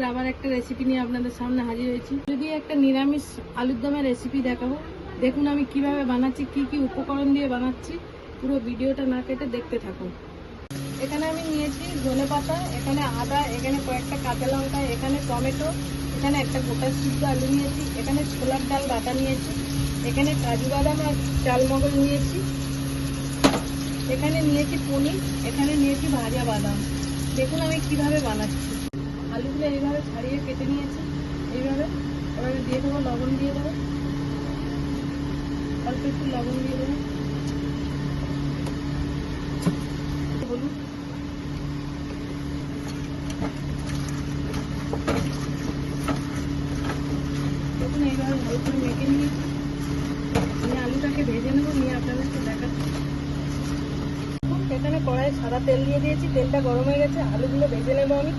আজকের আবার একটা রেসিপি নিয়ে আপনাদের সামনে হাজির হয়েছি। যদি একটা নিরামিষ আলুর দমের রেসিপি দেখাবো, দেখুন আমি কিভাবে বানাচ্ছি, কি কি উপকরণ দিয়ে বানাচ্ছি, পুরো ভিডিওটা না কেটে দেখতে থাকুন। এখানে আমি নিয়েছি ধনেপাতা, এখানে আদা, এখানে কয়েকটা কাঁচা লঙ্কা, এখানে টমেটো, এখানে একটা গোটা সিদ্ধ আলু নিয়েছি, এখানে ছোলার ডাল বাটা নিয়েছি, এখানে কাজু বাদাম আর চালমগজ নিয়েছি, এখানে নিয়েছি পনির, এখানে নিয়েছি ভাজা বাদাম। দেখুন আমি কিভাবে বানাচ্ছি। আলুগুলো এইভাবে ছাড়িয়ে কেটে নিয়েছি, এইভাবে এবারে দিয়ে দেবো, লবণ দিয়ে দেবো, অল্প একটু লবণ দিয়ে দেবো, হলুদ, দেখুন এইভাবে ভালো করে মেখে নিয়েছি। আমি আলুটাকে ভেজে নেবো, নিয়ে আপনাদেরকে দেখাচ্ছি। এখানে কড়াইয়ে সাদা তেল দিয়ে দিয়েছি, তেলটা গরম হয়ে গেছে, আলুগুলো ভেজে নেবো আমি।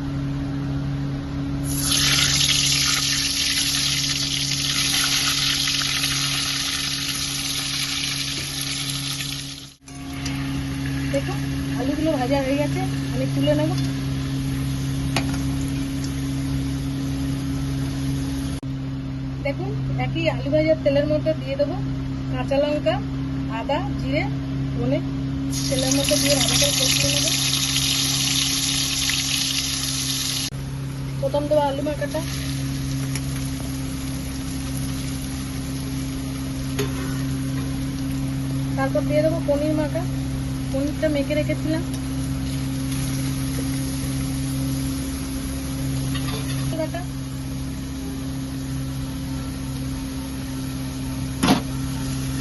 দেখুন আলুগুলো ভাজা হয়ে গেছে, আমি তুলে নেব। দেখুন একই আলু ভাজার তেলের মধ্যে দিয়ে দেবো কাঁচা লঙ্কা, আদা, জিরে, ধনে, তেলের মধ্যে দিয়ে ভালো করে কষিয়ে নেব। প্রথম দেবো আলু মাখাটা, তারপর দিয়ে দেবো পনির মাখা, পনিরটা মেখে রেখেছিলাম।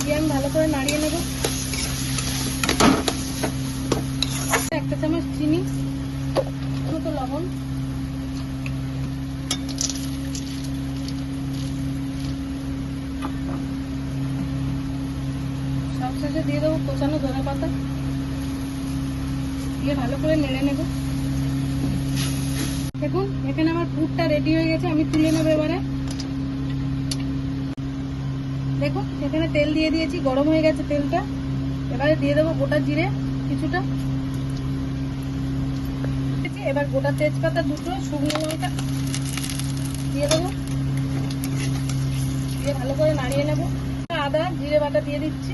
দিয়ে আমি ভালো করে নাড়িয়ে নেব। একটা চামচ চিনি, মতো লবণ, সবশেষে দিয়ে দেবো কোচানো ধনেপাতা, দিয়ে ভালো করে নেড়ে নেব। দেখুন এখানে আমার পুরটা রেডি হয়ে গেছে, আমি তুলে নেবো এবারে। দেখুন এখানে তেল দিয়ে দিয়েছি, গরম হয়ে গেছে তেলটা। এবারে দিয়ে দেবো গোটা জিরে কিছুটা, এবার গোটা তেজপাতা দুটো, শুকনো লঙ্কা দিয়ে দেবো, দিয়ে ভালো করে নাড়িয়ে নেব। আদা জিরে বাটা দিয়ে দিচ্ছি,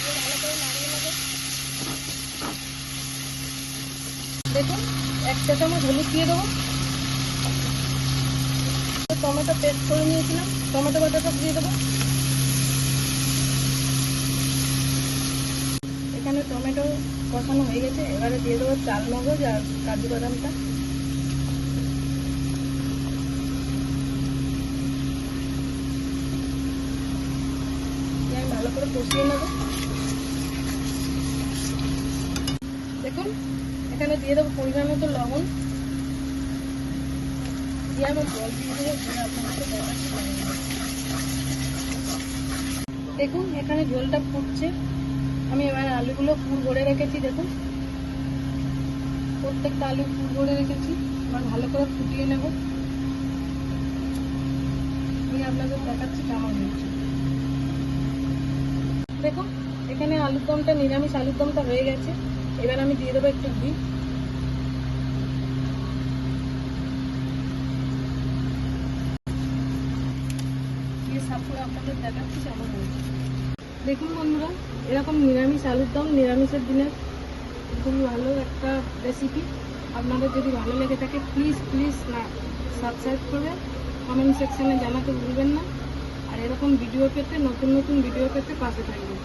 ভালো করে নাড়িয়ে নেব। দেখুন এক চা চামচ হলুদ দিয়ে দেবো, টমেটো পেস্ট করে নিয়েছিলাম, টমেটো বাটাটা দিয়ে দেবো। এখানে টমেটো কষানো হয়ে গেছে, এবারে দিয়ে দেবো চালমগজ আর কাজু বাদামটা। আমি ভালো করে কষিয়ে নেব। দেখুন এখানে দিয়ে দেবো পরিমাণ মতো লবণ, দিয়ে আমি জল দিয়ে দেবো। দেখুন এখানে ঝোলটা ফুটছে, আমি এবার আলুগুলো পুর ভরে রেখেছি। দেখুন প্রত্যেকটা আলু পুর ভরে রেখেছি, এবার ভালো করে ফুটিয়ে নেব। আমি আপনাদের দেখাচ্ছি কেমন হয়েছে। দেখুন এখানে আলুর দমটা, নিরামিষ আলুর দমটা হয়ে গেছে। এবার আমি দিয়ে দেবো একটু ঘি, দিয়ে সাফ করে আপনাদের দেখাচ্ছি কেমন হয়েছে। দেখুন বন্ধুরা, এরকম নিরামিষ আলুর দম নিরামিষের দিনের খুবই ভালো একটা রেসিপি। আপনাদের যদি ভালো লেগে থাকে প্লিজ প্লিজ সাবস্ক্রাইব করে কমেন্ট সেকশানে জানাতে ভুলবেন না। আর এরকম ভিডিও পেতে, নতুন নতুন ভিডিও পেতে পাশে থাকবেন।